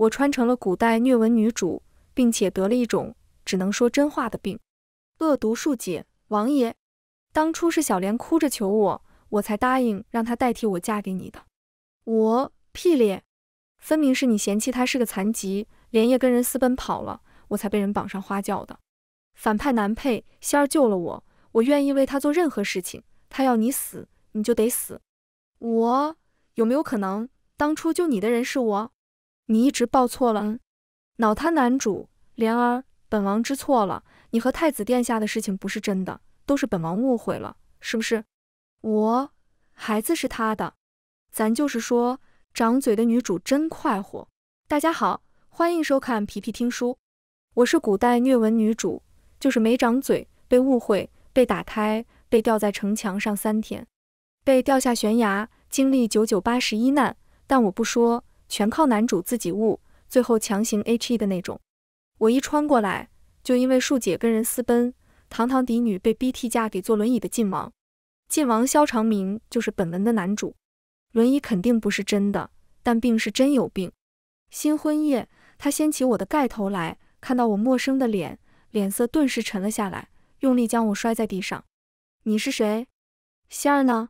我穿成了古代虐文女主，並且得了一種只能說真話的病。惡毒庶姐，王爺，當初是小蓮哭着求我，我才答應讓她代替我嫁給你的。屁咧，分明是你嫌棄她是個殘疾，连夜跟人私奔跑了，我才被人綁上花轎的。反派男配，仙兒救了我，我願意為他做任何事情，他要你死，你就得死。有沒有可能，當初救你的人是我？你一直報錯了。腦癱男主，蓮兒，本王知錯了，你和太子殿下的事情不是真的，都是本王誤會了，是不是？孩子是他的。咱就是說，掌嘴的女主真快活。大家好，歡迎收看皮皮聽書。我是古代虐文女主，就是沒長嘴，被誤會，被打胎，被吊在城牆上3天，被掉下懸崖，經歷9981難，但我不說，全靠男主自己悟，最後強行 HE 的那種。我一穿過來，就因為庶姐跟人私奔，堂堂嫡女被逼替嫁給坐輪椅的晉王。晉王蕭長明就是本文的男主。輪椅肯定不是真的，但病是真有病。新婚夜，他掀起我的蓋頭來，看到我陌生的臉，臉色頓時沉了下來，用力将我摔在地上。你是誰？仙兒呢？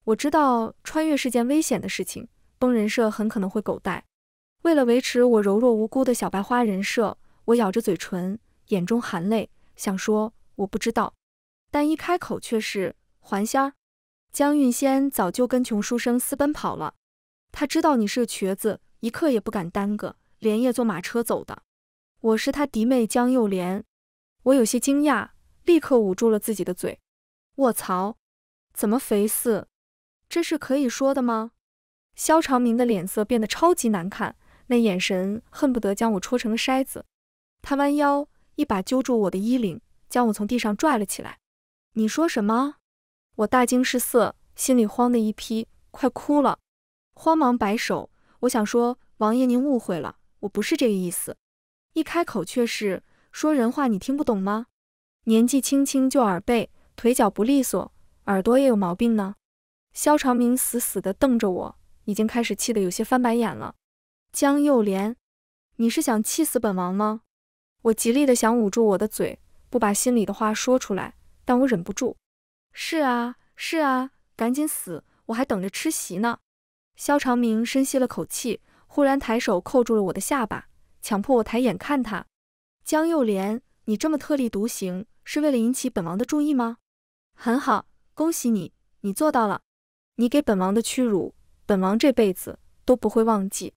我知道穿越是件危險的事情，崩人設很可能會狗帶。為了維持我柔弱無辜的小白花人設，我咬着嘴唇，眼中含淚，想說我不知道，但一開口卻是還仙兒。江韻仙早就跟窮書生私奔跑了，他知道你是個瘸子，一刻也不敢耽擱，連夜坐馬車走的。我是他嫡妹江幼蓮。我有些驚訝，立刻捂住了自己的嘴。臥槽，怎麼肥似？這是可以說的嗎？蕭長明的臉色變得超級難看，那眼神恨不得將我戳成個筛子。他彎腰，一把揪住我的衣領，將我從地上拽了起來。你說什麼？我大驚失色，心裡慌得一批，快哭了。慌忙擺手，我想說，王爺您誤會了，我不是這個意思。一開口卻是，說人話你聽不懂嗎？年紀輕輕就耳背，腿腳不利索，耳朵也有毛病呢。蕭長明死死地瞪着我，已經開始氣得有些翻白眼了。江幼蓮，你是想氣死本王嗎？我極力地想捂住我的嘴，不把心裡的話說出來，但我忍不住。是啊，趕緊死，我還等着吃席呢。蕭長明深吸了口氣，忽然抬手扣住了我的下巴，強迫我抬眼看他。江幼蓮，你這麼特立獨行，是為了引起本王的注意嗎？很好，恭喜你，你做到了。你給本王的屈辱，本王這輩子都不會忘記。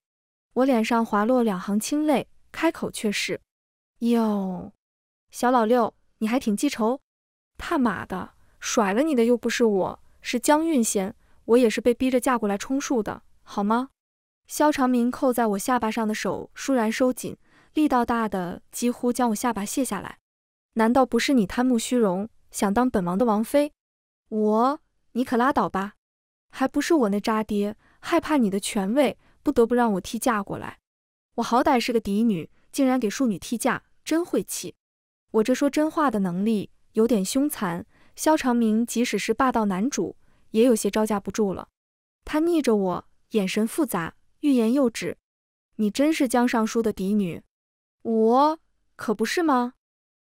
我臉上滑落2行清淚，開口卻是：喲，小老六，你還挺記仇。他媽的，甩了你的又不是我，是江韻仙，我也是被逼着嫁過來充數的，好嗎？蕭長明扣在我下巴上的手倏然收緊，力道大的幾乎將我下巴卸下來。難道不是你貪慕虛榮，想當本王的王妃？你可拉倒吧，還不是我那渣爹害怕你的權位，不得不讓我替嫁過來。我好歹是個嫡女，竟然給庶女替嫁，真晦氣。我這說真話的能力有點兇殘，蕭長明即使是霸道男主，也有些招架不住了。他睨着我，眼神複雜，欲言又止。你真是江尚書的嫡女？我可不是嗎？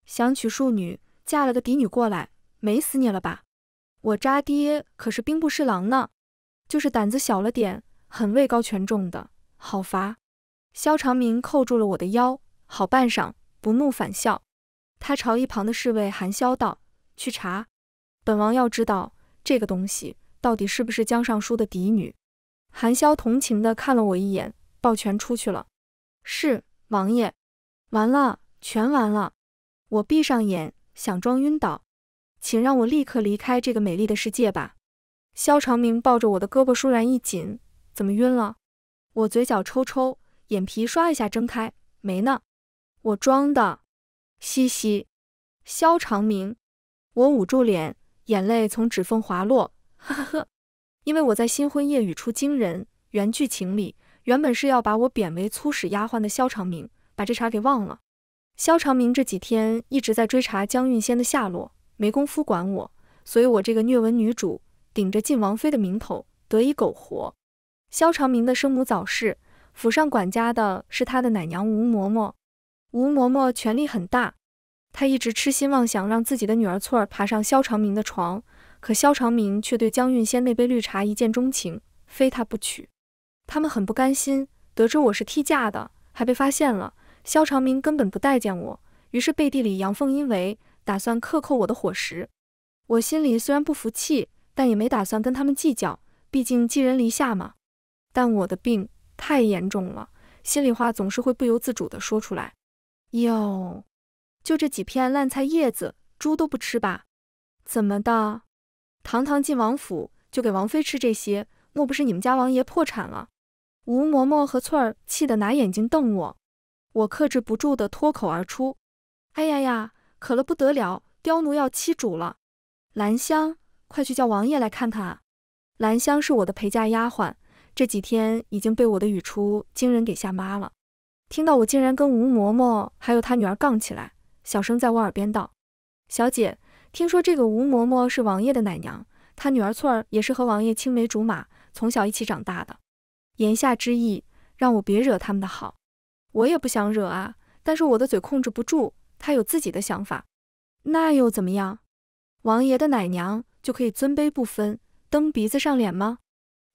想娶庶女，嫁了個嫡女過來，美死你了吧？我渣爹可是兵部侍郎呢，就是膽子小了點，很位高權重的，好伐？蕭長明扣住了我的腰，好半晌不怒反笑。他朝一旁的侍衛寒梟道：去查，本王要知道這個東西到底是不是江尚書的嫡女。寒梟同情地看了我一眼，抱拳出去了。是，王爺。完了，全完了。我閉上眼，想裝暈倒。請讓我立刻離開這個美麗的世界吧。蕭長明抱着我的胳膊倏然一緊，怎麼暈了？我嘴角抽抽，眼皮刷一下睜開，沒呢。我裝的。嘻嘻。蕭長明。我捂住臉，眼淚從指縫滑落，呵呵呵。因為我在新婚夜語出驚人，原劇情裡原本是要把我貶為粗使丫鬟的蕭長明，把這茬給忘了。蕭長明這幾天一直在追查江韻仙的下落，沒工夫管我，所以我這個虐文女主頂着晉王妃的名頭得以苟活。蕭長明的生母早逝，府上管家的是他的奶娘吳嬷嬷。吳嬷嬷權力很大，她一直痴心妄想讓自己的女兒翠兒爬上蕭長明的床，可蕭長明卻對江韻仙那杯綠茶一見鍾情，非她不娶。他們很不甘心，得知我是替嫁的，還被發現了，蕭長明根本不待見我，於是背地裡陽奉陰違，打算克扣我的伙食。我心裡雖然不服氣，但也沒打算跟他們計較，畢竟寄人籬下嘛。但我的病太嚴重了，心裡話總是會不由自主地說出來。喲，就這幾片爛菜葉子，豬都不吃吧？怎麼的？堂堂進王府就給王妃吃這些，莫不是你們家王爺破產了？吳嬷嬷和翠兒氣得拿眼睛瞪我，我克制不住地脫口而出：哎呀呀，可了不得了，刁奴要欺主了！蘭香，快去叫王爺來看看啊！蘭香是我的陪嫁丫鬟，這幾天已經被我的語出驚人給嚇麻了。聽到我竟然跟吳嬷嬷還有她女兒槓起來，小聲在我耳邊道：小姐，聽說這個吳嬷嬷是王爺的奶娘，她女兒翠兒也是和王爺青梅竹馬，從小一起長大的。言下之意，讓我別惹他們的好。我也不想惹啊，但是我的嘴控制不住，她有自己的想法。那又怎麼樣？王爺的奶娘就可以尊卑不分，蹬鼻子上臉嗎？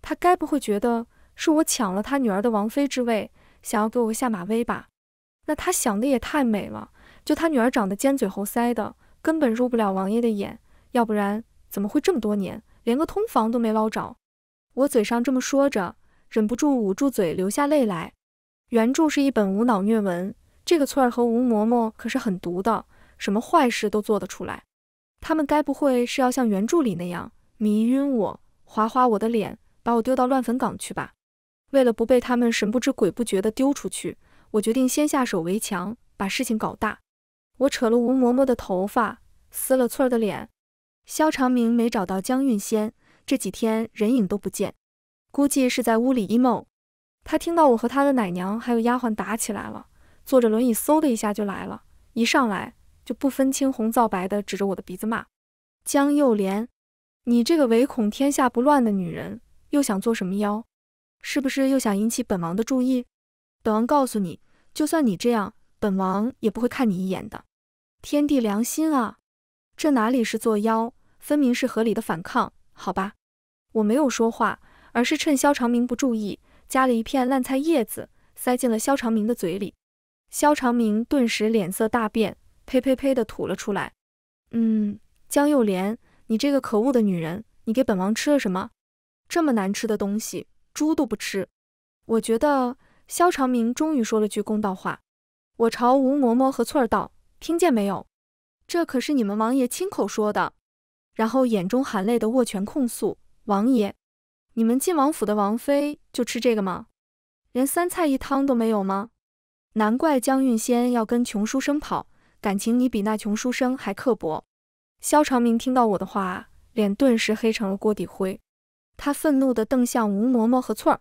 她該不會覺得是我搶了她女兒的王妃之位，想要給我下馬威吧？那她想的也太美了，就她女兒長得尖嘴猴腮的，根本入不了王爺的眼，要不然怎麼會這麼多年連個通房都沒撈着？我嘴上這麼說着，忍不住捂住嘴流下淚來。原著是一本無腦虐文，這個翠兒和吳嬷嬷可是很毒的，什麼壞事都做得出來。他們該不會是要像原著裡那樣迷暈我，劃劃我的臉，把我丟到亂墳崗去吧？為了不被他們神不知鬼不覺地丟出去，我決定先下手為強，把事情搞大。我扯了吳嬷嬷的頭髮，撕了翠兒的臉。蕭長明沒找到江韻仙，這幾天人影都不見，估計是在屋裡 emo。他聽到我和他的奶娘還有丫鬟打起來了，坐着輪椅嗖的一下就來了，一上來就不分青紅皂白地指着我的鼻子罵：江幼蓮，你這個唯恐天下不亂的女人，又想做什麼妖？是不是又想引起本王的注意？本王告訴你，就算你這樣，本王也不會看你一眼的。天地良心啊，這哪裡是作妖，分明是合理的反抗，好吧？我沒有說話，而是趁蕭長明不注意，夾了一片爛菜葉子塞進了蕭長明的嘴裡。蕭長明頓時臉色大變，呸呸呸地吐了出來。江幼蓮，你這個可惡的女人，你給本王吃了什麼？這麼難吃的東西，豬都不吃。我覺得蕭長明終於說了句公道話。我朝吳嬷嬷和翠兒道：聽見沒有？這可是你們王爺親口說的。然後眼中含淚地握拳控訴：王爺，你們晉王府的王妃就吃這個嗎？連三菜一湯都沒有嗎？難怪江韻仙要跟窮書生跑，感情你比那窮書生還刻薄。蕭長明聽到我的話，臉頓時黑成了鍋底灰。他憤怒地瞪向吳嬷嬷和翠兒，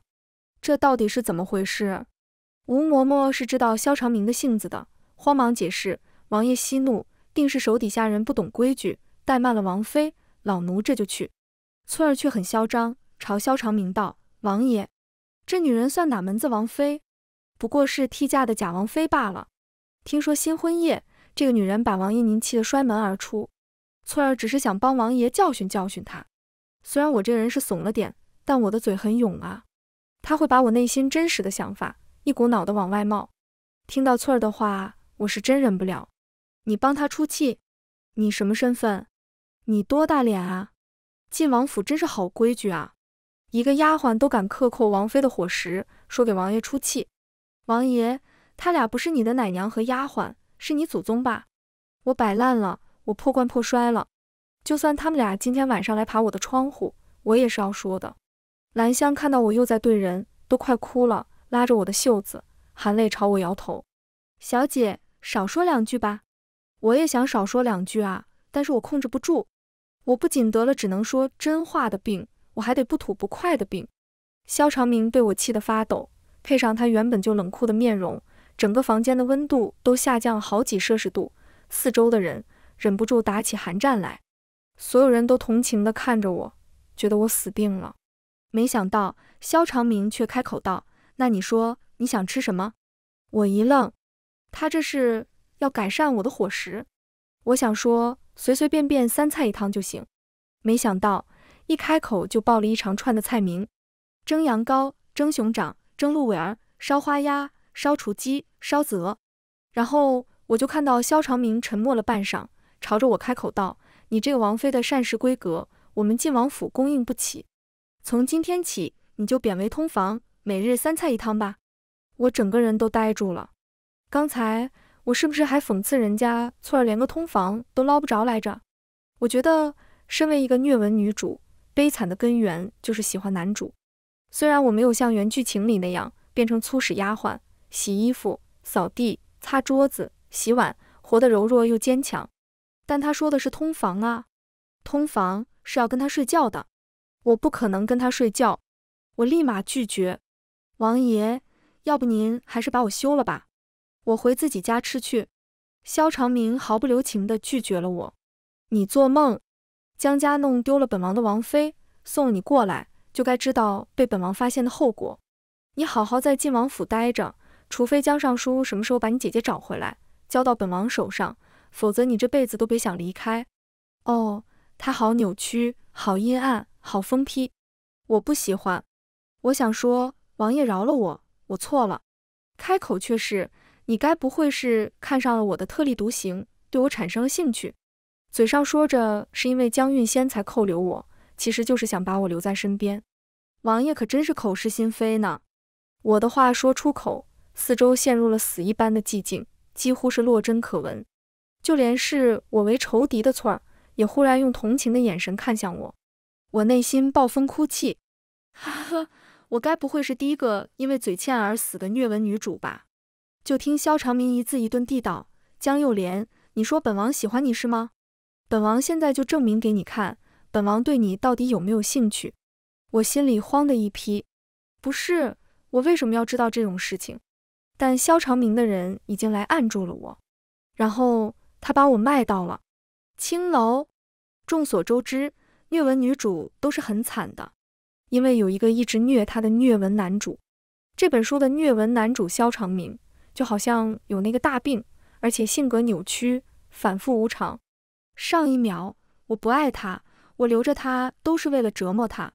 這到底是怎麼回事？吳嬷嬷是知道蕭長明的性子的，慌忙解釋：王爺息怒，定是手底下人不懂規矩，怠慢了王妃，老奴這就去。翠兒卻很囂張，朝蕭長明道：王爺，這女人算哪門子王妃？不過是替嫁的假王妃罷了。聽說新婚夜，這個女人把王爺您氣得摔門而出。翠兒只是想幫王爺教訓教訓他。雖然我這個人是慫了點，但我的嘴很勇啊。他會把我內心真實的想法一股腦的往外冒。聽到翠兒的話，我是真忍不了。你幫他出氣？你什麼身份？你多大臉啊？晉王府真是好規矩啊，一個丫鬟都敢克扣王妃的伙食，說給王爺出氣。王爺，他倆不是你的奶娘和丫鬟，是你祖宗吧？我擺爛了，我破罐破摔了。就算他們倆今天晚上來爬我的窗戶，我也是要說的。蘭香看到我又在對人，都快哭了，拉着我的袖子，含淚朝我搖頭。小姐，少說兩句吧。我也想少說兩句啊，但是我控制不住。我不僅得了只能說真話的病，我還得不吐不快的病。蕭長明被我氣得發抖，配上他原本就冷酷的面容，整個房間的溫度都下降了好幾攝氏度，四周的人忍不住打起寒戰來。所有人都同情地看着我，覺得我死定了。沒想到蕭長明卻開口道：那你說你想吃什麼？我一愣，他這是要改善我的伙食？我想說隨隨便便3菜1湯就行，沒想到一開口就報了一長串的菜名：蒸羊羔、蒸熊掌、蒸鹿尾兒、燒花鴨、燒雛雞、燒子鵝。然後我就看到蕭長明沉默了半晌，朝着我開口道：你這個王妃的膳食規格，我們晉王府供應不起，從今天起你就貶為通房，每日3菜1湯吧。我整個人都呆住了，剛才我是不是還諷刺人家翠兒連個通房都撈不着來着？我覺得身為一個虐文女主，悲慘的根源就是喜歡男主。雖然我沒有像原劇情裡那樣變成粗使丫鬟，洗衣服、掃地、擦桌子、洗碗，活得柔弱又堅強，但他說的是通房啊，通房是要跟他睡覺的，我不可能跟他睡覺。我立馬拒絕，王爺，要不您還是把我休了吧，我回自己家吃去。蕭長明毫不留情地拒絕了我。你做夢，江家弄丟了本王的王妃，送你過來就該知道被本王發現的後果。你好好在晉王府待着，除非江尚書什麼時候把你姐姐找回來，交到本王手上，否則你這輩子都別想離開。哦，他好扭曲，好陰暗，好瘋批，我不喜歡。我想說，王爺饒了我，我錯了。開口卻是，你該不會是看上了我的特立獨行，對我產生了興趣？嘴上說着是因為江運仙才扣留我，其實就是想把我留在身邊。王爺可真是口是心非呢。我的話說出口，四周陷入了死一般的寂靜，幾乎是落針可聞。就連視我為仇敵的翠兒，也忽然用同情的眼神看向我。我內心暴風哭泣，哈哈，我該不會是第一個因為嘴欠而死的虐文女主吧？就聽蕭長明一字一頓地道：江幼蓮，你說本王喜歡你是嗎？本王現在就證明給你看，本王對你到底有沒有興趣。我心裡慌的一批，不是，我為什麼要知道這種事情？但蕭長明的人已經來按住了我，然後他把我賣到了青樓。眾所周知，虐文女主都是很慘的，因為有一個一直虐她的虐文男主。這本書的虐文男主蕭長明就好像有那個大病，而且性格扭曲，反復無常。上一秒我不愛他，我留着他都是為了折磨他。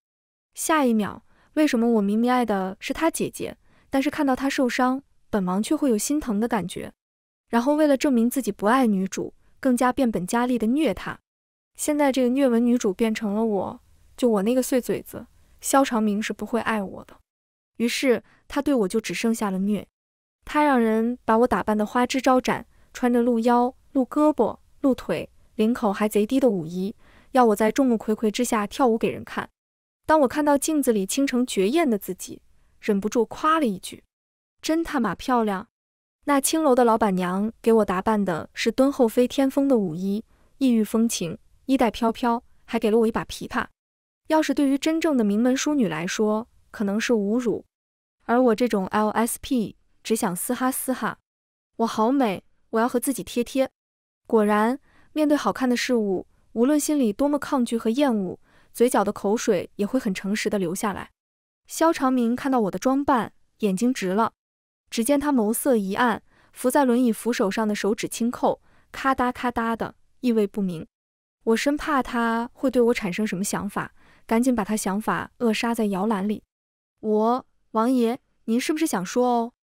下一秒，為什麼我明明愛的是他姐姐，但是看到他受傷，本王卻會有心疼的感覺？然後為了證明自己不愛女主，更加變本加厲的虐她。現在這個虐文女主變成了我，就我那個碎嘴子，蕭長明是不會愛我的。於是他對我就只剩下了虐。他讓人把我打扮得花枝招展，穿着露腰、露胳膊、露腿，领口還賊低的舞衣，要我在众目睽睽之下跳舞給人看。當我看到鏡子裡傾城絕豔的自己，忍不住誇了一句：真他媽漂亮！那青樓的老板娘給我打扮的是敦厚非天風的舞衣，異域風情，衣帶飄飄，還給了我一把琵琶。要是對於真正的名門淑女來說，可能是侮辱，而我這種 LSP 只想嘶哈嘶哈。我好美，我要和自己貼貼。果然，面對好看的事物，無論心裡多麼抗拒和厭惡，嘴角的口水也會很誠實地流下來。蕭長明看到我的裝扮，眼睛直了。只見他眸色一暗，扶在輪椅扶手上的手指輕扣，咔嗒咔嗒的，意味不明。我生怕他會對我產生什麼想法，趕緊把他想法扼殺在搖籃裡。王爺，您是不是想說哦？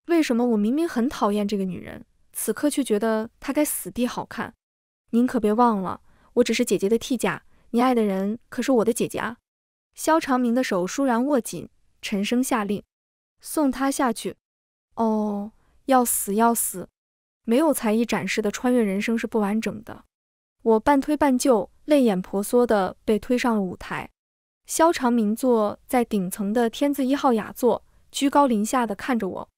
為什麼我明明很討厭這個女人，此刻卻覺得她該死地好看？您可別忘了，我只是姐姐的替嫁，你愛的人可是我的姐姐啊。蕭長明的手倏然握緊，沉聲下令：送她下去。哦，要死要死！沒有才藝展示的穿越人生是不完整的。我半推半就，淚眼婆娑地被推上了舞台。蕭長明坐在頂層的天字1號雅座，居高臨下地看着我。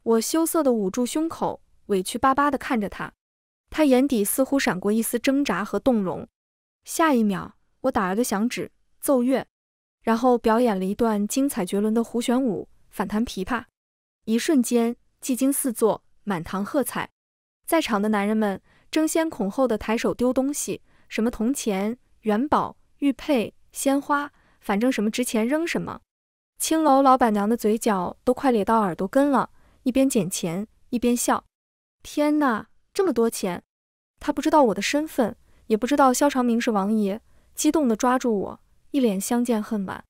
我羞澀地捂住胸口，委屈巴巴地看着他。他眼底似乎閃過一絲掙扎和動容。下一秒，我打了個響指，奏樂，然後表演了一段精彩絕倫的胡旋舞，反彈琵琶。一瞬間，寂靜四座，滿堂喝彩。在場的男人們爭先恐後的抬手丟東西，什麼銅錢、元寶、玉佩、鮮花，反正什麼值錢扔什麼。青樓老闆娘的嘴角都快咧到耳朵根了，一邊撿錢一邊笑。天哪，這麼多錢！他不知道我的身份，也不知道蕭長明是王爺，激動地抓住我，一臉相見恨晚。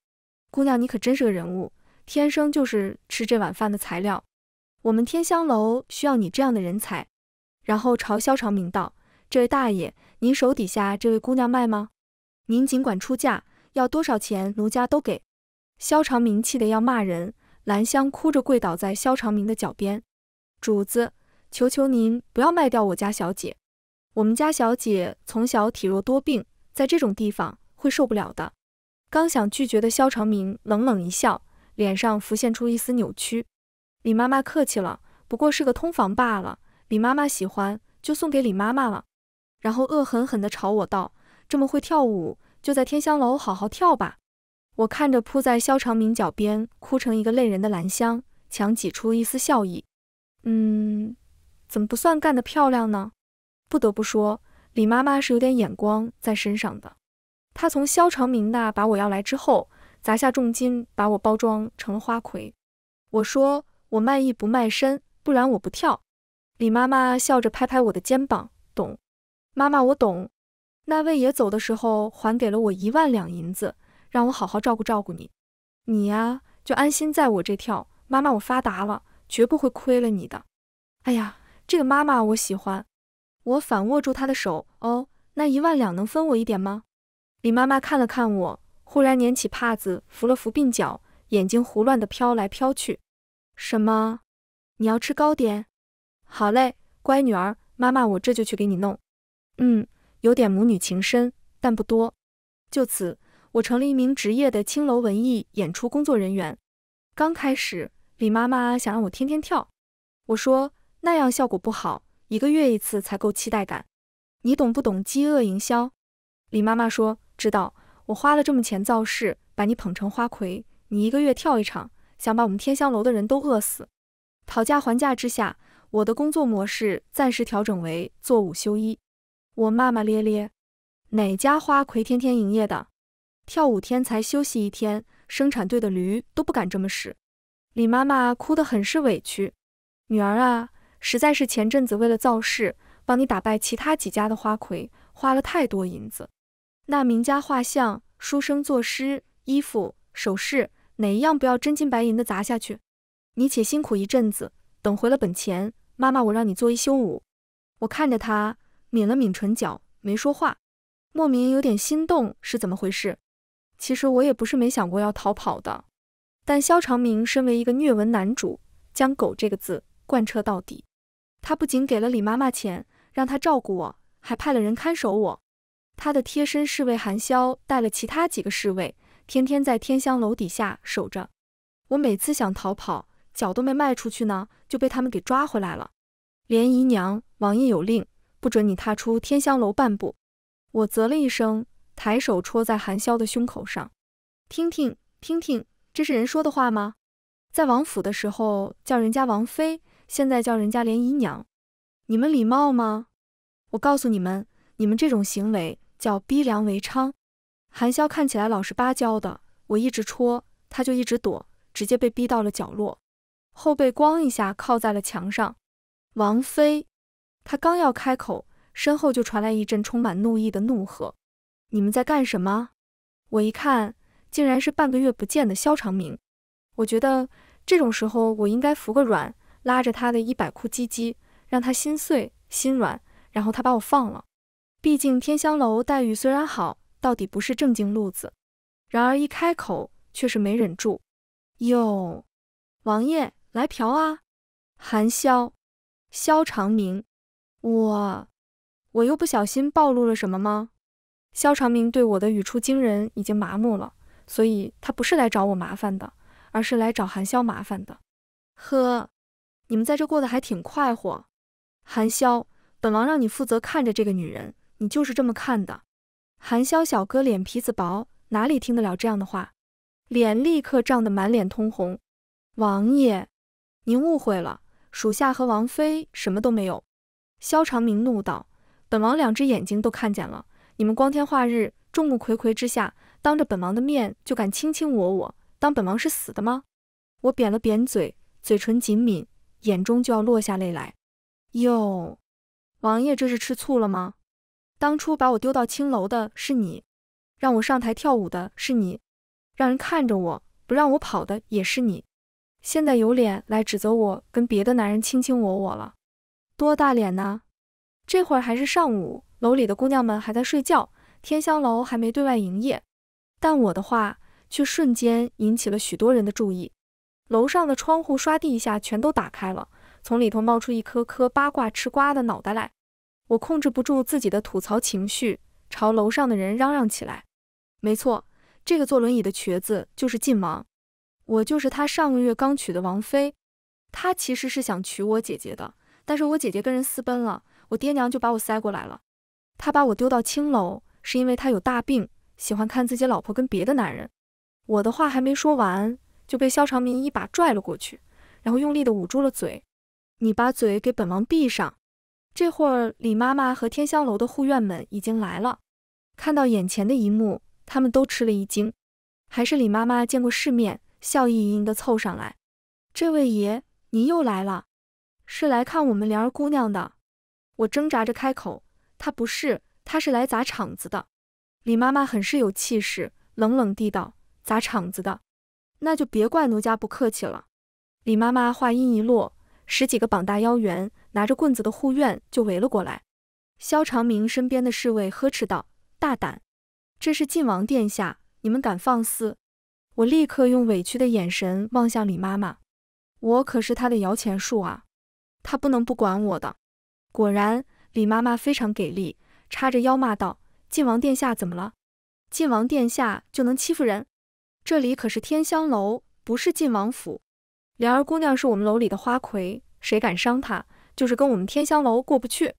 姑娘，你可真是個人物，天生就是吃這碗飯的材料。我們天香樓需要你這樣的人才。然後朝蕭長明道：“這位大爺，您手底下這位姑娘賣嗎？您儘管出價，要多少錢奴家都給。”蕭長明氣得要罵人，蘭香哭着跪倒在蕭長明的腳邊：“主子，求求您不要賣掉我家小姐，我們家小姐從小體弱多病，在這種地方會受不了的。”剛想拒絕的蕭長明冷冷一笑，臉上浮現出一絲扭曲：“李媽媽客氣了，不過是個通房罷了，李媽媽喜歡就送給李媽媽了。”然後惡狠狠地朝我道：“這麼會跳舞，就在天香樓好好跳吧。”我看着撲在蕭長明腳邊哭成一個淚人的蘭香，強擠出一絲笑意：“怎麼不算幹得漂亮呢？不得不說，李媽媽是有點眼光在身上的。她從蕭長明那把我要來之後，砸下重金把我包裝成了花魁。我說我賣藝不賣身，不然我不跳。”李媽媽笑着拍拍我的肩膀：“懂，媽媽我懂。那魏爺走的時候還給了我1萬兩銀子，讓我好好照顧照顧你。你呀，就安心在我這跳，媽媽我發達了，絕不會虧了你的。”哎呀，這個媽媽我喜歡。我反握住她的手：“哦，那1萬兩能分我一點嗎？”李媽媽看了看我，忽然捻起帕子扶了扶鬢角，眼睛胡亂地飄來飄去。“什麼？你要吃糕點？好嘞，乖女兒，媽媽我這就去給你弄。”有點母女情深，但不多。就此，我成了一名職業的青樓文藝演出工作人員。剛開始，李媽媽想讓我天天跳，我說那樣效果不好，1個月1次才夠期待感。你懂不懂飢餓營銷？李媽媽說知道，我花了這麼錢造勢，把你捧成花魁，你1個月跳1場，想把我們天香樓的人都餓死。討價還價之下，我的工作模式暫時調整為做5休1。我罵罵咧咧：“哪家花魁天天營業的？跳5天才休息1天，生產隊的驢都不敢這麼使。”李媽媽哭得很是委屈：“女兒啊，實在是前陣子為了造勢，幫你打敗其他幾家的花魁，花了太多銀子。那名家畫像、書生作詩、衣服、首飾，哪一樣不要真金白銀的砸下去？你且辛苦一陣子，等回了本錢，媽媽我讓你做1休5。”我看着她抿了抿唇角，沒說話，莫名有點心動，是怎麼回事？其實我也不是沒想過要逃跑的，但蕭長明身為一個虐文男主，將狗這個字貫徹到底。他不僅給了李媽媽錢，讓她照顧我，還派了人看守我。他的貼身侍衛韓蕭帶了其他幾個侍衛，天天在天香樓底下守着。我每次想逃跑，腳都沒邁出去呢，就被他們給抓回來了。連姨娘，王爺有令，不准你踏出天香樓半步。我嘖了一聲，抬手戳在韓蕭的胸口上。聽聽，這是人說的話嗎？在王府的時候叫人家王妃，現在叫人家連姨娘，你們禮貌嗎？我告訴你們，你們這種行為叫逼良為娼。韓蕭看起來老實巴交的，我一直戳，他就一直躲，直接被逼到了角落，後背咣一下靠在了牆上。王妃，他剛要開口，身後就傳來一陣充滿怒意的怒喝：“你們在幹什麼？”我一看，竟然是半個月不見的蕭長明。我覺得這種時候我應該服個軟，拉着他的衣擺褲唧唧，讓他心碎心軟，然後他把我放了。畢竟天香樓待遇雖然好，到底不是正經路子。然而一開口，卻是沒忍住：“喲，王爺來嫖啊！”韓蕭，蕭長明，我又不小心暴露了什麼嗎？蕭長明對我的語出驚人已經麻木了，所以他不是來找我麻煩的，而是來找韓蕭麻煩的。呵，你们在這過得還挺快活。韓蕭，本王讓你負責看着這個女人，你就是這麼看的。韓蕭小哥臉皮子薄，哪裡聽得了這樣的話？臉立刻漲得滿臉通紅。王爺，您誤會了，屬下和王妃什麼都沒有。蕭長明怒道：“本王2隻眼睛都看見了，你們光天化日、眾目睽睽之下，當着本王的面就敢卿卿我我，當本王是死的嗎？我扁了扁嘴，嘴唇緊抿，眼中就要落下淚來。喲，王爺這是吃醋了嗎？當初把我丟到青樓的是你，讓我上台跳舞的是你，讓人看着我不讓我跑的也是你，現在有臉來指責我跟別的男人卿卿我我了？多大臉呢？這會兒還是上午，樓裡的姑娘們還在睡覺，天香樓還沒對外營業，但我的話卻瞬間引起了許多人的注意。樓上的窗戶唰地一下全都打開了，從裡頭冒出一顆顆八卦吃瓜的腦袋來。我控制不住自己的吐槽情緒，朝樓上的人嚷嚷起來。沒錯，這個坐輪椅的瘸子就是晉王，我就是他上個月剛娶的王妃。他其實是想娶我姐姐的，但是我姐姐跟人私奔了，我爹娘就把我塞過來了。他把我丟到青樓，是因為他有大病，喜歡看自己老婆跟別的男人。我的話還沒說完，就被蕭長明一把拽了過去，然後用力地捂住了嘴。你把嘴給本王閉上。這會兒李媽媽和天香樓的護院們已經來了，看到眼前的一幕，他們都吃了一驚。還是李媽媽見過世面，笑意盈盈地湊上來。這位爺，您又來了，是來看我們蓮兒姑娘的。我掙扎着開口，她不是，她是來砸場子的。李媽媽很是有氣勢，冷冷地道：砸場子的，那就別怪奴家不客氣了。李媽媽話音一落，10幾個膀大腰圓拿着棍子的護院就圍了過來。蕭長明身邊的侍衛呵斥道：大膽，這是晉王殿下，你們敢放肆？我立刻用委屈的眼神望向李媽媽，我可是她的搖錢樹啊，她不能不管我的。果然，李媽媽非常給力，叉着腰罵道：晉王殿下怎麼了？晉王殿下就能欺負人？這裡可是天香樓，不是晉王府。蓮兒姑娘是我們樓裡的花魁，誰敢傷她，就是跟我們天香樓過不去。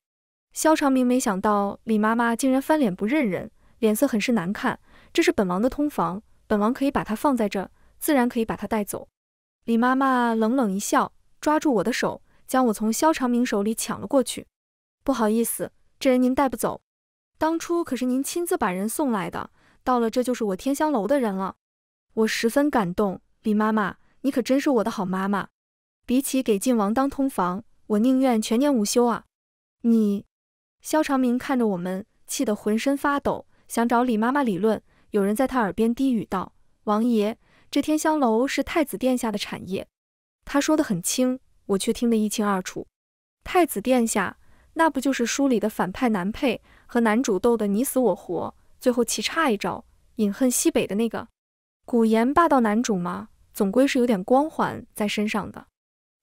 蕭長明沒想到李媽媽竟然翻臉不認人，臉色很是難看。這是本王的通房，本王可以把她放在這，自然可以把她帶走。李媽媽冷冷一笑，抓住我的手，將我從蕭長明手裡搶了過去。不好意思，這人您帶不走，當初可是您親自把人送來的，到了這就是我天香樓的人了。我十分感動，李媽媽，你可真是我的好媽媽。比起給晉王當通房，我寧願全年無休啊！你……蕭長明看着我們，氣得渾身發抖，想找李媽媽理論。有人在他耳邊低語道：王爺，這天香樓是太子殿下的產業。他說得很輕，我卻聽得一清二楚。太子殿下，那不就是書裡的反派男配，和男主鬥得你死我活，最後棋差一招，飲恨西北的那個？古言霸道男主嘛，總歸是有點光環在身上的。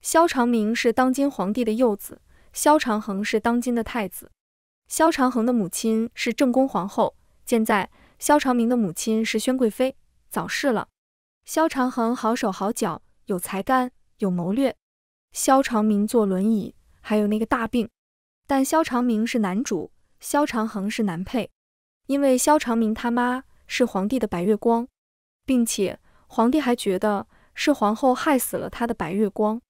蕭長明是當今皇帝的幼子，蕭長衡是當今的太子。蕭長衡的母親是正宮皇後，現在蕭長明的母親是宣貴妃，早逝了。蕭長衡好手好腳，有才幹，有謀略。蕭長明坐輪椅，還有那個大病。但蕭長明是男主，蕭長衡是男配，因為蕭長明他媽是皇帝的白月光，並且皇帝還覺得是皇後害死了他的白月光，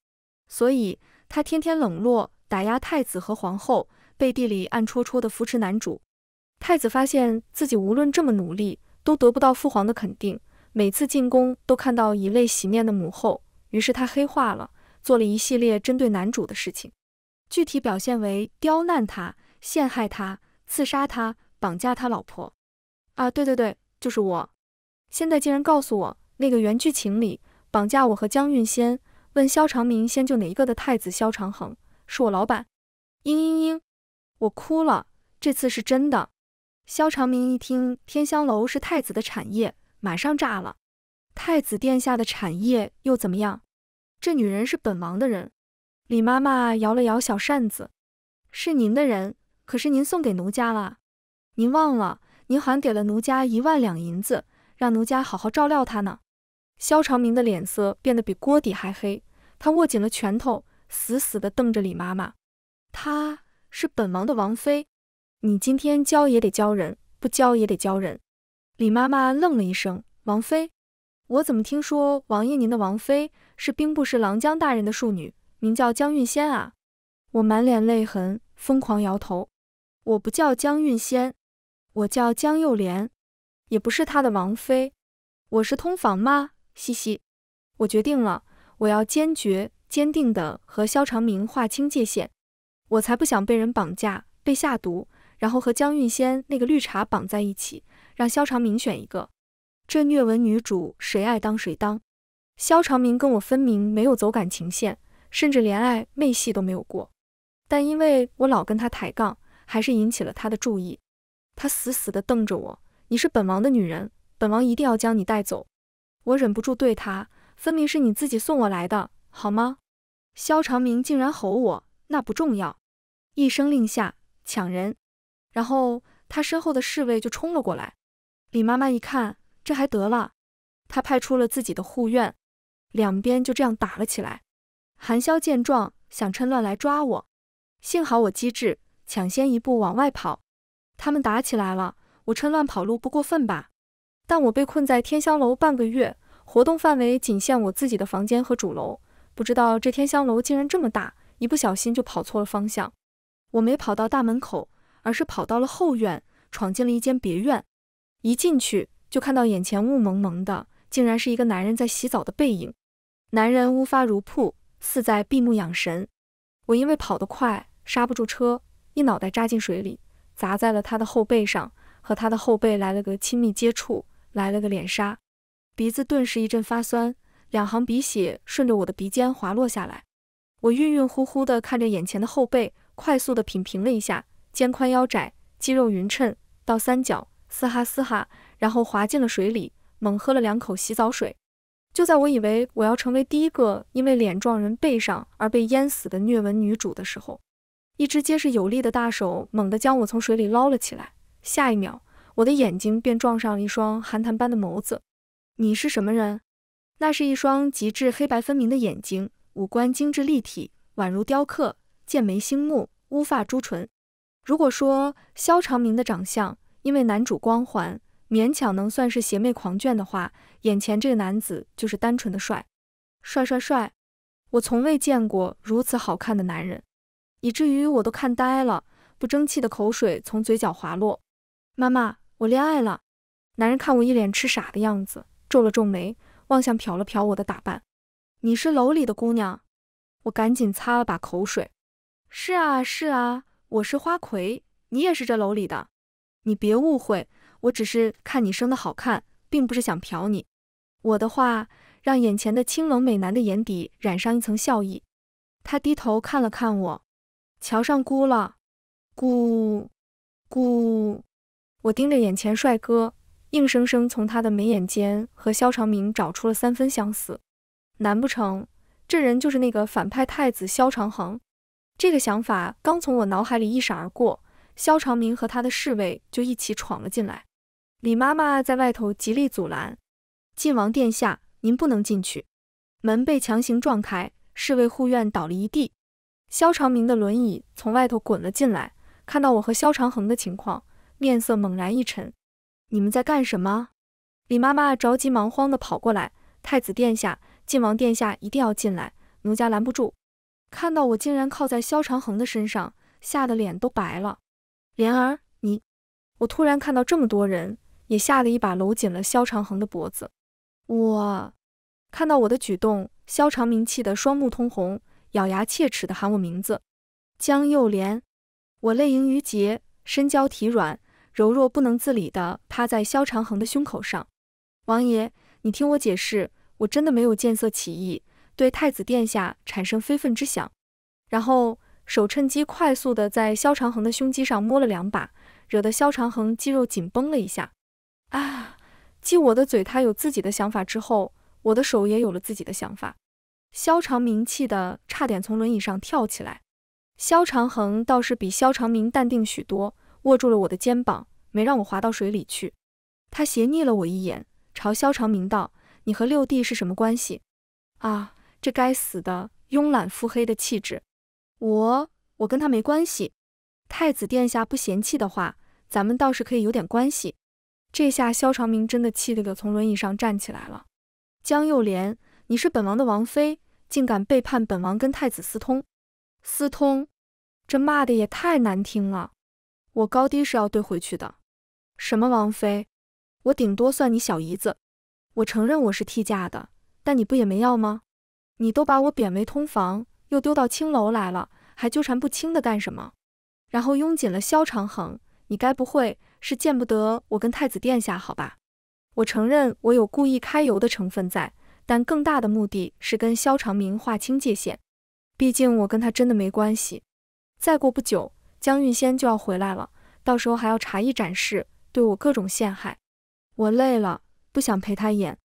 所以他天天冷落打壓太子和皇後，背地裡暗戳戳地扶持男主。太子發現自己無論這麼努力都得不到父皇的肯定，每次進宮都看到以淚洗面的母後，於是他黑化了，做了一系列針對男主的事情，具體表現為刁難他、陷害他、刺殺他、綁架他老婆。啊，對，就是我。現在竟然告訴我，那個原劇情裡綁架我和江運仙，問蕭長明先救哪一個的太子蕭長衡是我老板。嘤，我哭了，這次是真的。蕭長明一聽天香樓是太子的產業，馬上炸了。太子殿下的產業又怎麼樣？這女人是本王的人。李媽媽搖了搖小扇子，是您的人，可是您送給奴家了。您忘了，您還給了奴家1萬兩銀子，讓奴家好好照料她呢。蕭長明的臉色變得比鍋底還黑，他握緊了拳頭，死死地瞪着李媽媽。她是本王的王妃，你今天教也得教人，不教也得教人。李媽媽愣了一聲，王妃？我怎麼聽說王爺您的王妃是兵部侍郎江大人的庶女，名叫江運仙啊？我滿臉淚痕，瘋狂搖頭。我不叫江運仙，我叫江幼蓮，也不是他的王妃。我是通房嗎？嘻嘻。我決定了，我要堅決、堅定地和蕭長明劃清界限。我才不想被人綁架、被下毒，然後和江韻仙那個綠茶綁在一起，讓蕭長明選一個。這虐文女主誰愛當誰當。蕭長明跟我分明沒有走感情線，甚至連曖昧戲都沒有過。但因為我老跟他抬槓，還是引起了他的注意。他死死地瞪着我，你是本王的女人，本王一定要將你帶走。我忍不住對他，分明是你自己送我來的，好嗎？蕭長明竟然吼我，那不重要。一聲令下，搶人。然後他身後的侍衛就衝了過來。李媽媽一看，這還得了？他派出了自己的護院，兩邊就這樣打了起來。韓蕭見狀，想趁亂來抓我，幸好我機智，搶先一步往外跑。他們打起來了，我趁亂跑路不過分吧？但我被困在天香樓半個月，活動範圍僅限我自己的房間和主樓，不知道這天香樓竟然這麼大，一不小心就跑錯了方向。我沒跑到大門口，而是跑到了後院，闖進了一間別院。一進去就看到眼前霧蒙蒙的，竟然是一個男人在洗澡的背影。男人烏髮如瀑，似在閉目養神。我因為跑得快，剎不住車，一腦袋扎進水裡，砸在了他的後背上，和他的後背來了個親密接觸，來了個臉紗。鼻子頓時一陣發酸，兩行鼻血順着我的鼻尖滑落下來。我暈暈乎乎地看着眼前的後背，快速地品評了一下，肩寬腰窄，肌肉匀稱，倒三角，嘶哈嘶哈，然後滑進了水裡，猛喝了2口洗澡水。就在我以為我要成為第一個因為臉撞人背上而被淹死的虐文女主的時候，一只結實有力的大手猛地將我從水裡撈了起來。下一秒，我的眼睛便撞上了一雙寒潭般的眸子。你是什麼人？那是一雙極致黑白分明的眼睛，五官精緻立體，宛如雕刻，劍眉星目，烏髮朱唇。如果說蕭長明的長相因為男主光環勉強能算是邪魅狂狷的話，眼前這個男子就是單純的帥。帥！我從未見過如此好看的男人，以至於我都看呆了，不爭氣的口水從嘴角滑落。媽媽，我戀愛了。男人看我一臉痴傻的樣子，皺了皺眉，望向瞟了瞟我的打扮。你是樓裡的姑娘？我趕緊擦了把口水。是啊，我是花魁，你也是這樓裡的。你別誤會，我只是看你生得好看，並不是想瞟你。我的話讓眼前的清冷美男的眼底染上一層笑意。他低頭看了看我，橋上咕了，咕。我盯着眼前帥哥，硬生生從他的眉眼間和蕭長明找出了3分相似。難不成這人就是那個反派太子蕭長恆？這個想法剛從我腦海裡一閃而過，蕭長明和他的侍衛就一起闖了進來。李媽媽在外頭極力阻攔：“晉王殿下，您不能進去。”門被強行撞開，侍衛護院倒了一地。蕭長明的輪椅從外頭滾了進來，看到我和蕭長恆的情況，面色猛然一沉：“你們在幹什麼？”李媽媽着急忙慌地跑過來：“太子殿下，晉王殿下一定要進來，奴家攔不住。”看到我竟然靠在蕭長恆的身上，嚇得臉都白了。蓮兒，你……我突然看到這麼多人，也嚇得一把摟緊了蕭長恆的脖子。我看到我的舉動，蕭長明氣得雙目通紅，咬牙切齒地喊我名字：“江幼蓮。”我淚盈於睫，身嬌體軟，柔弱不能自理地趴在蕭長恆的胸口上。王爺，你聽我解釋，我真的沒有見色起意，對太子殿下產生非分之想。然後手趁機快速地在蕭長恆的胸肌上摸了2把，惹得蕭長恆肌肉緊繃了一下。繼我的嘴他有自己的想法之後，我的手也有了自己的想法。蕭長明氣得差點從輪椅上跳起來。蕭長恆倒是比蕭長明淡定許多，握住了我的肩膀，沒讓我滑到水裡去。他斜睨了我一眼，朝蕭長明道：“你和六弟是什麼關係？”啊，這該死的慵懶腹黑的氣質！我跟他沒關係。太子殿下不嫌棄的話，咱們倒是可以有點關係。這下蕭長明真的氣得從輪椅上站起來了。江幼蓮，你是本王的王妃，竟敢背叛本王跟太子私通！私通，這罵的也太難聽了。我高低是要對回去的。什麼王妃？我頂多算你小姨子。我承認我是替嫁的，但你不也沒要嗎？你都把我貶為通房，又丟到青樓來了，還糾纏不清的幹什麼？然後擁緊了蕭長衡，你該不會是見不得我跟太子殿下好吧？我承認我有故意揩油的成分在，但更大的目的是跟蕭長明劃清界限。畢竟我跟他真的沒關係。再過不久，江運仙就要回來了，到時候還要茶藝展示，對我各種陷害。我累了，不想陪他演。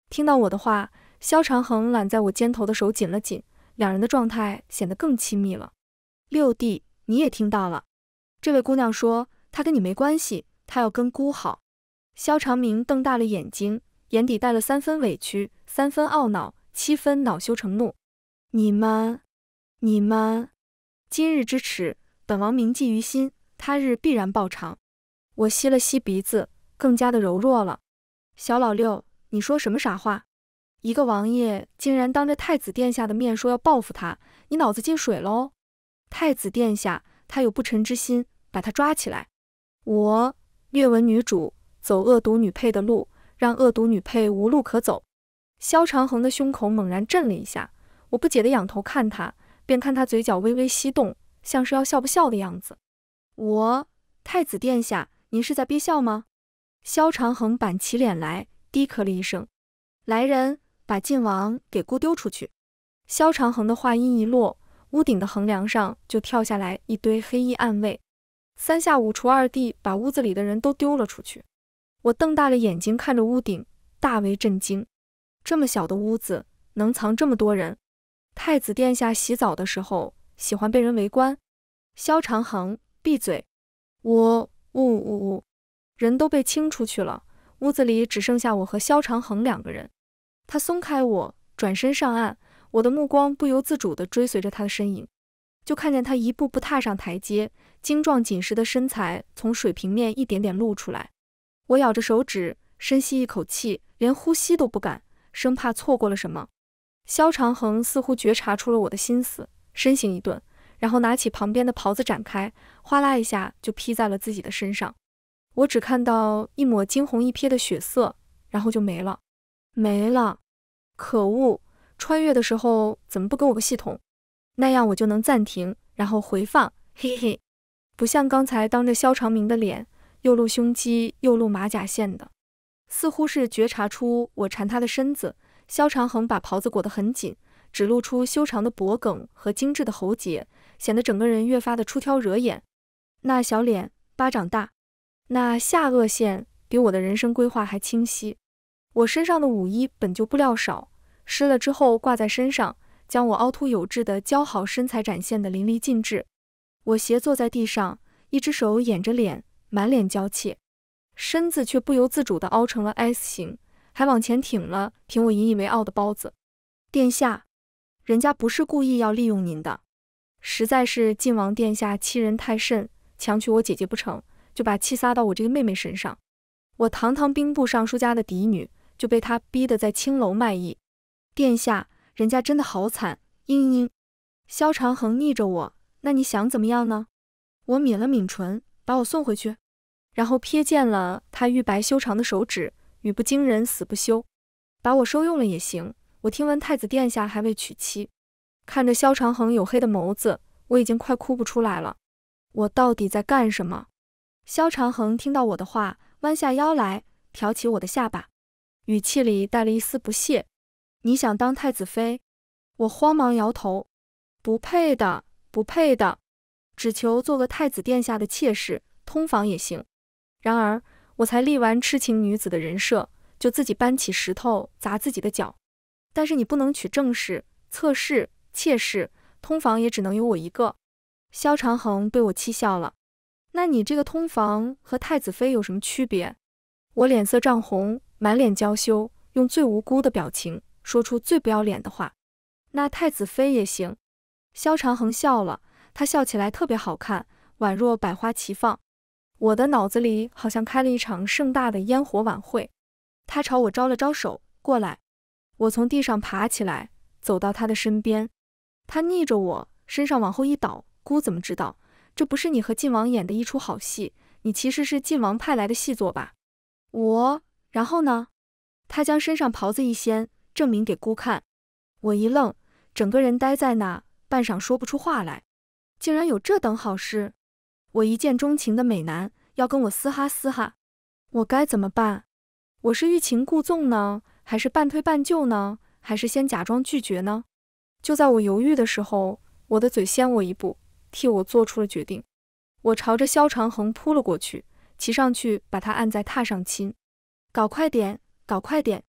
聽到我的話，蕭長衡攬在我肩頭的手緊了緊，兩人的狀態顯得更親密了。六弟，你也聽到了，這位姑娘說她跟你沒關係，她要跟姑好。蕭長明瞪大了眼睛，眼底帶了3分委屈，3分懊惱，7分惱羞成怒。你們，今日之恥，本王銘記於心，他日必然報償。我吸了吸鼻子，更加的柔弱了。小老六，你說什麼傻話？一個王爺竟然當着太子殿下的面說要報復他，你腦子進水了哦！太子殿下，他有不臣之心，把他抓起來。我略聞女主走惡毒女配的路，讓惡毒女配無路可走。蕭長衡的胸口猛然震了一下，我不解地仰頭看他，便看他嘴角微微翕動，像是要笑不笑的樣子。太子殿下，您是在憋笑嗎？蕭長衡板起臉來，低咳了一聲。來人，把晉王給姑丟出去。蕭長衡的話音一落，屋頂的橫梁上就跳下來一堆黑衣暗衛，3下5除2地把屋子裡的人都丟了出去。我瞪大了眼睛看着屋頂，大為震驚。這麼小的屋子能藏這麼多人？太子殿下洗澡的時候喜歡被人圍觀？蕭長衡，閉嘴！人都被清出去了，屋子裡只剩下我和蕭長衡2個人。他鬆開我，轉身上岸，我的目光不由自主地追隨着他的身影，就看見他一步步踏上台階，精壯緊實的身材從水平面一點點露出來。我咬着手指，深吸一口氣，連呼吸都不敢，生怕錯過了什麼。蕭長衡似乎覺察出了我的心思，身形一頓，然後拿起旁邊的袍子展開，嘩啦一下就披在了自己的身上。我只看到一抹驚鴻一瞥的血色，然後就沒了。可惡，穿越的時候怎麼不給我個系統？那樣我就能暫停，然後回放，嘿嘿。不像剛才當着蕭長明的臉，又露胸肌又露馬甲線的。似乎是覺察出我纏他的身子，蕭長衡把袍子裹得很緊，只露出修長的脖颈和精致的喉結，顯得整個人越發的出挑惹眼。那小臉巴掌大，那下顎線比我的人生規劃還清晰。我身上的舞衣本就布料少，濕了之後掛在身上，將我凹凸有致的姣好身材展現得淋漓盡致。我斜坐在地上，一只手掩着臉，滿臉嬌怯，身子卻不由自主地凹成了 S 型，還往前挺了挺我引以為傲的包子。殿下，人家不是故意要利用您的，實在是晉王殿下欺人太甚，強娶我姐姐不成，就把氣撒到我這個妹妹身上。我堂堂兵部尚書家的嫡女，就被他逼得在青樓賣藝。殿下，人家真的好慘，蕭長衡逆着我，那你想怎麼樣呢？我抿了抿唇，把我送回去，然後瞥見了他玉白修長的手指，語不驚人死不休，把我收用了也行。我聽聞太子殿下還未娶妻。看着蕭長衡黝黑的眸子，我已經快哭不出來了。我到底在幹什麼？蕭長衡聽到我的話，彎下腰來，挑起我的下巴，語氣裡帶了一絲不屑。你想當太子妃？我慌忙搖頭，不配的，只求做個太子殿下的妾室，通房也行。然而我才立完痴情女子的人設，就自己搬起石頭砸自己的腳。但是你不能娶正室、側室、妾室，通房也只能有我一個。蕭長衡被我氣笑了。那你这個通房和太子妃有什麼區別？我臉色漲紅，滿臉嬌羞，用最無辜的表情說出最不要臉的話。那太子妃也行。蕭長衡笑了，他笑起來特別好看，宛若百花齊放。我的腦子裡好像開了一場盛大的煙火晚會。他朝我招了招手，過來。我從地上爬起來，走到他的身邊。他逆着我，身上往後一倒。姑怎麼知道？這不是你和晉王演的一出好戲，你其實是晉王派來的細作吧？然後呢？他將身上袍子一掀，證明給姑看。我一愣，整個人呆在那，半晌說不出話來。竟然有這等好事！我一見鍾情的美男要跟我嘶哈嘶哈，我該怎麼辦？我是欲擒故縱呢，還是半推半就呢，還是先假裝拒絕呢？就在我猶豫的時候，我的嘴先我一步，替我做出了決定。我朝着蕭長恆撲了過去，騎上去把他按在榻上親。搞快點，搞快點！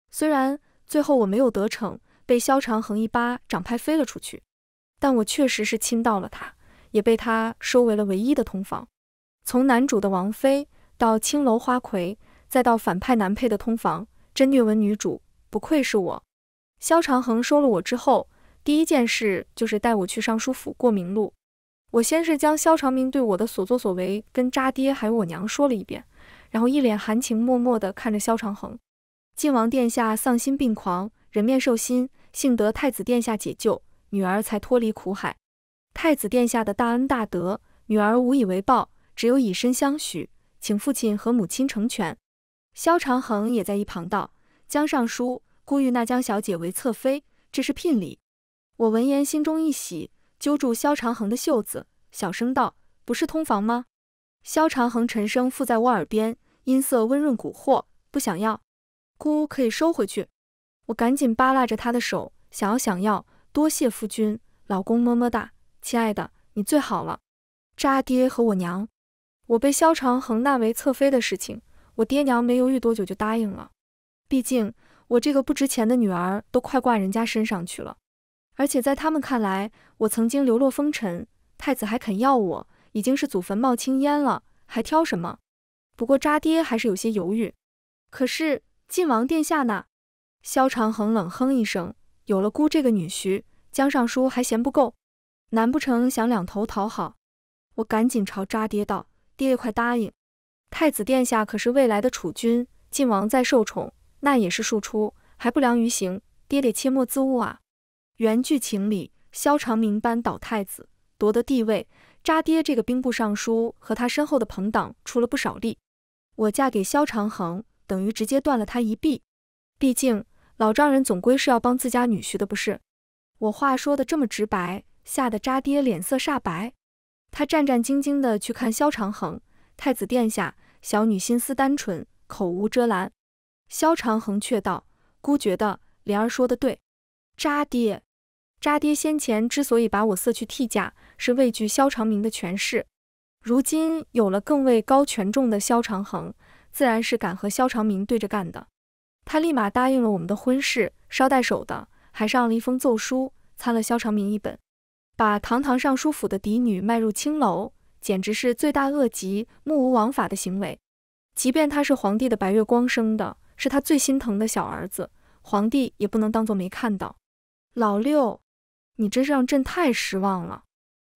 雖然最後我沒有得逞，被蕭長恆一巴掌拍飛了出去，但我確實是親到了他，也被他收為了唯一的同房。從男主的王妃到青樓花魁，再到反派男配的通房，真虐文女主，不愧是我。蕭長恆收了我之後，第一件事就是帶我去尚書府過明錄。我先是將蕭長明對我的所作所為跟渣爹還有我娘說了一遍，然後一臉含情脈脈地看着蕭長恆。晉王殿下喪心病狂，人面獸心，幸得太子殿下解救，女兒才脫離苦海。太子殿下的大恩大德，女兒無以為報，只有以身相許，請父親和母親成全。蕭長恆也在一旁道：江尚書姑欲納江小姐為側妃，這是聘禮。我聞言心中一喜，揪住蕭長恆的袖子，小聲道：不是通房嗎？蕭長恆沉聲附在我耳邊，音色溫潤蠱惑：不想要，姑可以收回去。我趕緊扒拉着他的手，想要，多謝夫君。老公麼麼噠，親愛的，你最好了。渣爹和我娘，我被蕭長恆納為側妃的事情，我爹娘沒猶豫多久就答應了。畢竟我這個不值錢的女兒都快掛人家身上去了，而且在他們看來，我曾經流落風塵，太子還肯要我，已經是祖墳冒青煙了，還挑什麼？不過渣爹還是有些猶豫。可是晉王殿下呢？蕭長恆冷哼一聲，有了姑這個女婿，江尚書還嫌不夠？難不成想兩頭討好？我趕緊朝渣爹道：爹也快答應，太子殿下可是未來的儲君，晉王再受寵，那也是庶出，還不良於行，爹得切莫自誤啊。原劇情裡，蕭長明扳倒太子，奪得帝位，渣爹這個兵部尚書和他身後的朋黨出了不少力。我嫁給蕭長恆，等於直接斷了他一臂。畢竟老丈人總歸是要幫自家女婿的，不是？我話說的這麼直白，嚇得渣爹臉色煞白。他戰戰兢兢地去看蕭長恆：太子殿下，小女心思單純，口無遮攔。蕭長恆卻道：姑覺得蓮兒說的對。渣爹先前之所以把我塞去替嫁，是畏懼蕭長明的權勢。如今有了更位高權重的蕭長恆，自然是敢和蕭長明對着幹的。他立馬答應了我們的婚事，捎帶手的還上了一封奏書，參了蕭長明一本。把堂堂尚書府的嫡女賣入青樓，簡直是罪大惡極、目無王法的行為。即便他是皇帝的白月光生的，是他最心疼的小兒子，皇帝也不能當作沒看到。老六，你真是讓朕太失望了。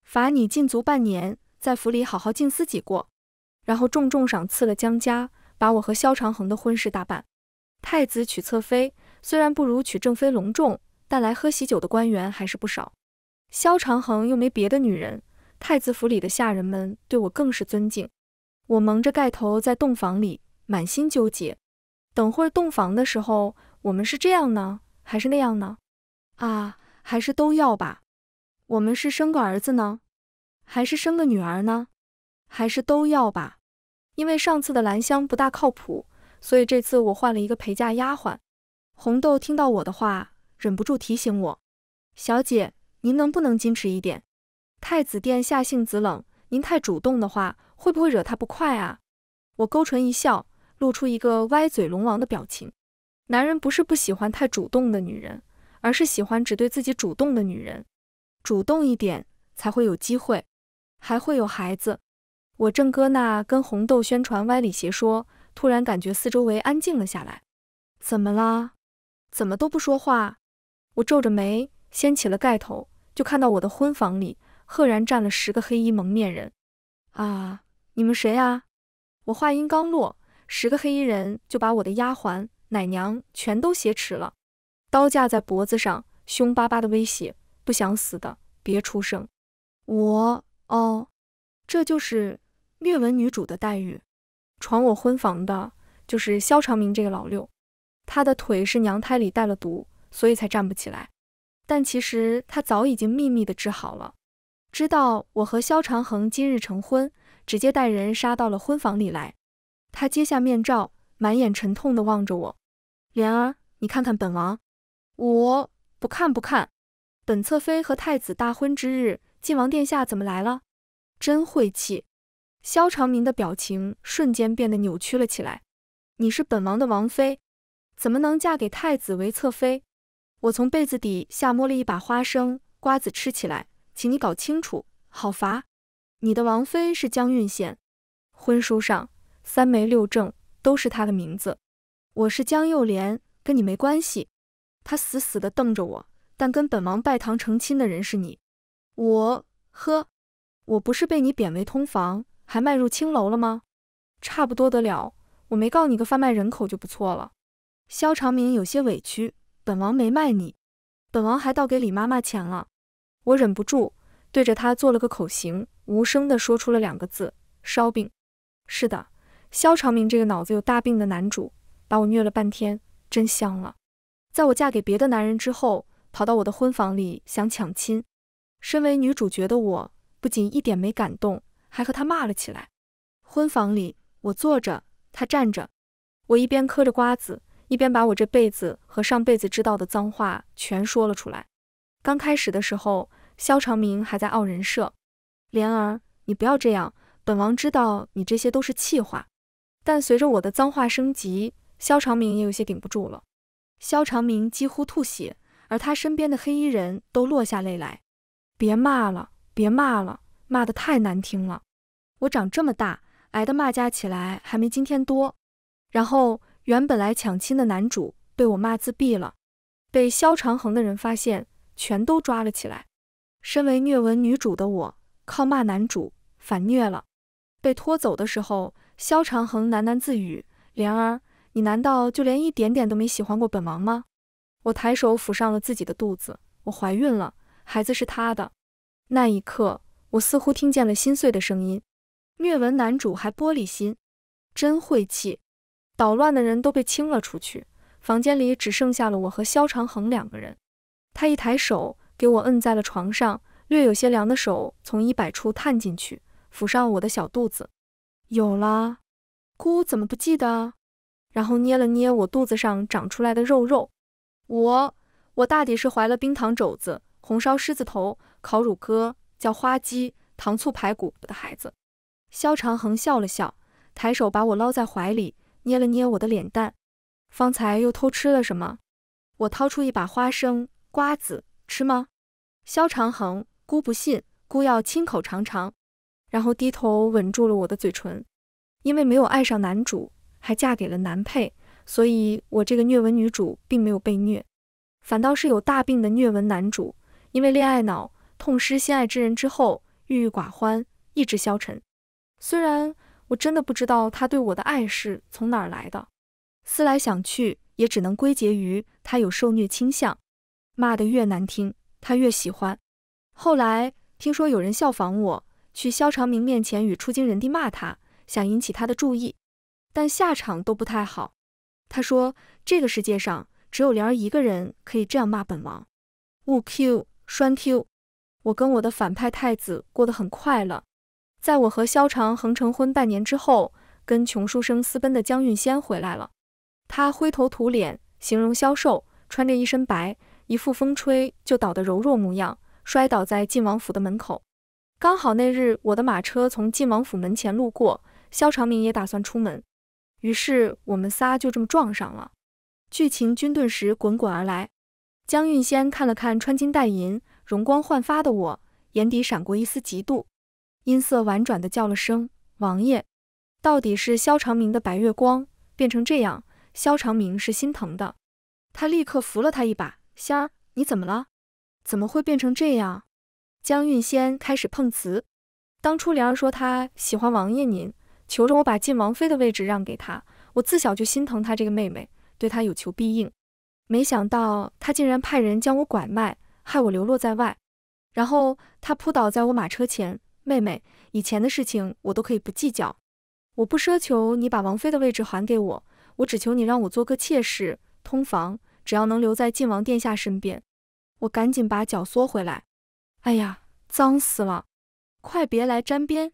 罰你禁足半年，在府裡好好靜思己過，然後重重賞賜了江家，把我和蕭長恆的婚事大辦。太子娶側妃，雖然不如娶正妃隆重，但來喝喜酒的官員還是不少。蕭長恆又沒別的女人，太子府裡的下人們對我更是尊敬。我蒙着蓋頭在洞房裡，滿心糾結。等會兒洞房的時候，我們是這樣呢，還是那樣呢？啊，還是都要吧。我們是生個兒子呢，還是生個女兒呢？還是都要吧。因為上次的蘭香不大靠譜，所以這次我換了一個陪嫁丫鬟。紅豆聽到我的話，忍不住提醒我：小姐，您能不能矜持一點？太子殿下性子冷，您太主動的話，會不會惹他不快啊？我勾唇一笑，露出一個歪嘴龍王的表情。男人不是不喜歡太主動的女人，而是喜歡只對自己主動的女人。主動一點，才會有機會，還會有孩子。我正擱那跟紅豆宣傳歪理邪說，突然感覺四周圍安靜了下來。怎麼啦？怎麼都不說話？我皺着眉，掀起了蓋頭，就看到我的婚房裡赫然站了10個黑衣蒙面人。啊，你們誰啊？我話音剛落，10個黑衣人就把我的丫鬟、奶娘全都挾持了，刀架在脖子上，凶巴巴的威脅：不想死的別出聲。這就是虐文女主的待遇。闖我婚房的就是蕭長明這個老六。他的腿是娘胎裡帶了毒，所以才站不起來。但其實他早已經秘密地治好了。知道我和蕭長恆今日成婚，直接帶人殺到了婚房裡來。他揭下面罩，滿眼沉痛地望着我。蓮兒，你看看本王。我不看不看。本側妃和太子大婚之日，晉王殿下怎麼來了？真晦氣。蕭長明的表情瞬間變得扭曲了起來。你是本王的王妃，怎麼能嫁給太子為側妃？我從被子底下摸了一把花生，瓜子吃起來，請你搞清楚，好伐？你的王妃是江韻仙，婚書上3媒6證都是她的名字。我是江幼蓮，跟你沒關係。他死死地瞪着我，但跟本王拜堂成親的人是你。我不是被你貶為通房，還邁入青樓了嗎？差不多得了，我沒告你個販賣人口就不錯了。蕭長明有些委屈，本王沒賣你，本王還倒給李媽媽錢了。我忍不住對着他做了個口型，無聲地說出了2個字：燒餅。是的，蕭長明這個腦子有大病的男主，把我虐了半天，真香了。在我嫁給別的男人之後，跑到我的婚房裡想搶親。身為女主角的我，不僅一點沒感動，還和他罵了起來。婚房裡，我坐着，他站着。我一邊嗑着瓜子，一邊把我這輩子和上輩子知道的髒話全說了出來。剛開始的時候，蕭長明還在傲人設。蓮兒，你不要這樣，本王知道你這些都是氣話。但隨着我的髒話升級，蕭長明也有些頂不住了。蕭長明幾乎吐血，而他身邊的黑衣人都落下淚來。別罵了，別罵了，罵得太難聽了。我長這麼大，挨的罵加起來還沒今天多。然後原本來搶親的男主被我罵自閉了，被蕭長恆的人發現，全都抓了起來。身為虐文女主的我，靠罵男主反虐了。被拖走的时候，蕭長恆喃喃自語：蓮兒，你難道就連一點點都沒喜歡過本王嗎？我抬手撫上了自己的肚子，我懷孕了，孩子是他的。那一刻，我似乎聽見了心碎的聲音。虐文男主還玻璃心，真晦氣。搗亂的人都被清了出去，房間裡只剩下了我和蕭長恆2個人。他一抬手給我摁在了床上，略有些涼的手從衣擺處探進去，撫上我的小肚子。有了，姑怎麼不記得？然後捏了捏我肚子上長出來的肉肉。我大抵是懷了冰糖肘子、紅燒獅子頭、烤乳鴿、叫花雞、糖醋排骨的孩子。蕭長恆笑了笑，抬手把我撈在懷裡，捏了捏我的臉蛋。方才又偷吃了什麼？我掏出一把花生、瓜子，吃嗎？蕭長恆，姑不信，姑要親口嘗嘗。然後低頭吻住了我的嘴唇。因為沒有愛上男主，還嫁給了男配，所以我這個虐文女主並沒有被虐，反倒是有大病的虐文男主，因為戀愛腦，痛失心愛之人之後，鬱鬱寡歡，意志消沉。雖然我真的不知道他對我的愛是從哪兒來的，思來想去，也只能歸結於他有受虐傾向。罵得越難聽，他越喜歡。後來聽說有人效仿我，去蕭長明面前與出驚人地罵他，想引起他的注意，但下場都不太好。他說這個世界上只有蓮兒一個人可以這樣罵本王。誤 Q 栓 Q， 我跟我的反派太子過得很快樂。在我和蕭長恆成婚半年之後，跟窮書生私奔的江韻仙回來了。他灰頭土臉，形容消瘦，穿着一身白，一副風吹就倒的柔弱模樣，摔倒在晉王府的門口。剛好那日我的馬車從晉王府門前路過，蕭長明也打算出門，於是我們仨就這麼撞上了。劇情軍頓時滾滾而來。江韻仙看了看穿金戴銀、容光煥發的我，眼底閃過一絲嫉妒，音色婉轉地叫了聲王爺。到底是蕭長明的白月光變成這樣，蕭長明是心疼的。他立刻扶了他一把，仙兒，你怎麼了？怎麼會變成這樣？江韻仙開始碰瓷。當初蓮兒說她喜歡王爺您，求着我把晉王妃的位置讓給她，我自小就心疼她這個妹妹，對她有求必應。沒想到她竟然派人將我拐賣，害我流落在外。然後她撲倒在我馬車前，妹妹，以前的事情我都可以不計較，我不奢求你把王妃的位置還給我，我只求你讓我做個妾室，通房，只要能留在晉王殿下身邊。我趕緊把腳縮回來。哎呀，髒死了！快別來沾邊！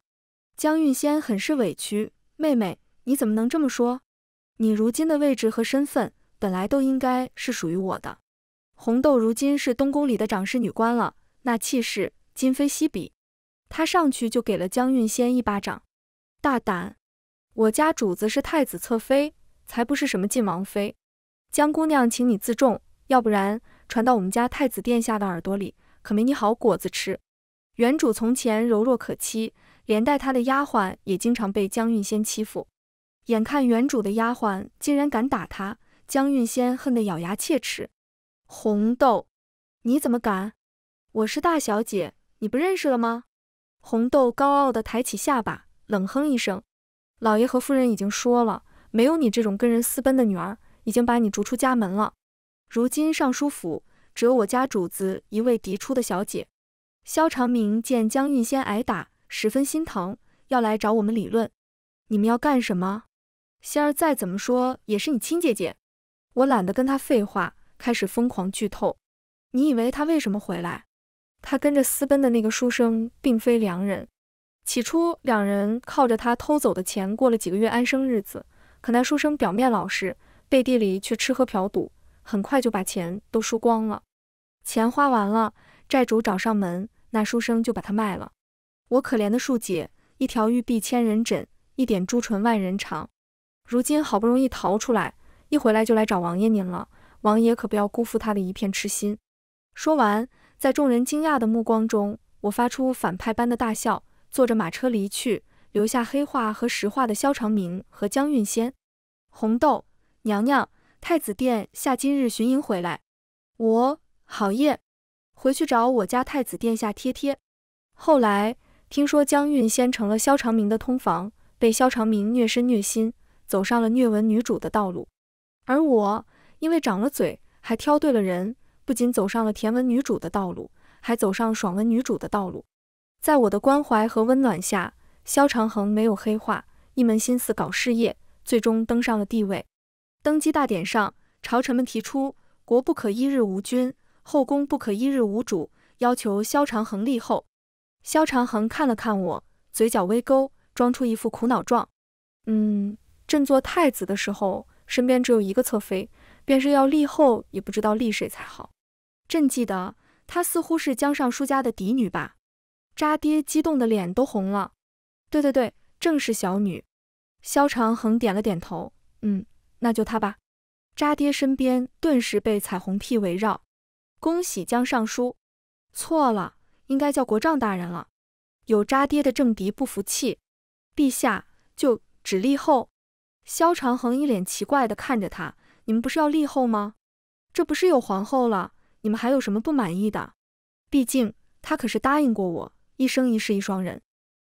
江韻仙很是委屈，妹妹，你怎麼能這麼說？你如今的位置和身份，本來都應該是屬於我的。紅豆如今是東宮裡的長侍女官了，那氣勢今非昔比。她上去就給了江韻仙一巴掌。大膽！我家主子是太子側妃，才不是什麼晉王妃。江姑娘，請你自重，要不然傳到我們家太子殿下的耳朵裡，可沒你好果子吃。原主從前柔弱可欺，連帶她的丫鬟也經常被江韻仙欺負。眼看原主的丫鬟竟然敢打她，江韻仙恨得咬牙切齒。紅豆，你怎麼敢？我是大小姐，你不認識了嗎？紅豆高傲地抬起下巴，冷哼一聲。老爺和夫人已經說了，沒有你這種跟人私奔的女兒，已經把你逐出家門了。如今尚書府只有我家主子一位嫡出的小姐。蕭長明見江韻仙挨打，十分心疼，要來找我們理論。你們要幹什麼？仙兒再怎麼說也是你親姐姐。我懶得跟她廢話，開始瘋狂劇透。你以為她為什麼回來？她跟着私奔的那個書生並非良人。起初兩人靠着他偷走的錢過了幾個月安生日子，可那書生表面老實，背地裡卻吃喝嫖賭，很快就把錢都輸光了。錢花完了，債主找上門，那書生就把他賣了。我可憐的庶姐，一條玉臂千人枕，一點朱唇萬人嘗。如今好不容易逃出來，一回來就來找王爺您了，王爺可不要辜負他的一片痴心。說完，在眾人驚訝的目光中，我發出反派般的大笑，坐着馬車離去，留下黑話和實話的蕭長明和江韻仙。紅豆娘娘，太子殿下今日巡營回來。好耶，回去找我家太子殿下貼貼。後來聽說江韻仙成了蕭長明的通房，被蕭長明虐身虐心，走上了虐文女主的道路。而我因為長了嘴，還挑對了人，不僅走上了甜文女主的道路，還走上爽文女主的道路。在我的關懷和溫暖下，蕭長恆沒有黑化，一門心思搞事業，最終登上了帝位。登基大典上，朝臣們提出國不可一日無君，後宮不可一日無主，要求蕭長恆立後。蕭長恆看了看我，嘴角微勾，裝出一副苦惱狀。朕做太子的時候，身邊只有一個側妃，便是要立後，也不知道立誰才好。朕記得她似乎是江尚書家的嫡女吧？渣爹激動的臉都紅了。對，正是小女。蕭長恆點了點頭，那就她吧。渣爹身邊頓時被彩虹屁圍繞。恭喜江尚書。錯了，應該叫國丈大人了。有渣爹的政敵不服氣。陛下就只立後。蕭長恆一臉奇怪地看着他，你們不是要立後嗎？這不是有皇後了，你們還有什麼不滿意的？畢竟他可是答應過我，一生一世一雙人。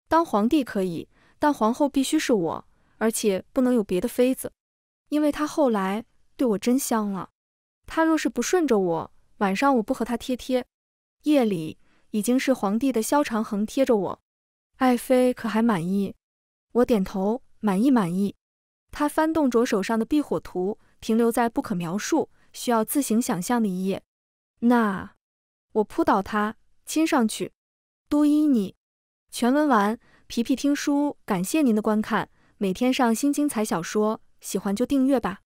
當皇帝可以，但皇後必須是我，而且不能有別的妃子，因為他後來對我真香了。他若是不順着我，晚上我不和他貼貼，夜裡已經是皇帝的蕭長恆貼着我。愛妃可還滿意？我點頭，滿意。他翻動着手上的避火圖，停留在不可描述，需要自行想象的一頁。那我撲倒他，親上去。多依你。全文完，皮皮聽書，感謝您的觀看，每天上新精彩小說，喜歡就訂閱吧。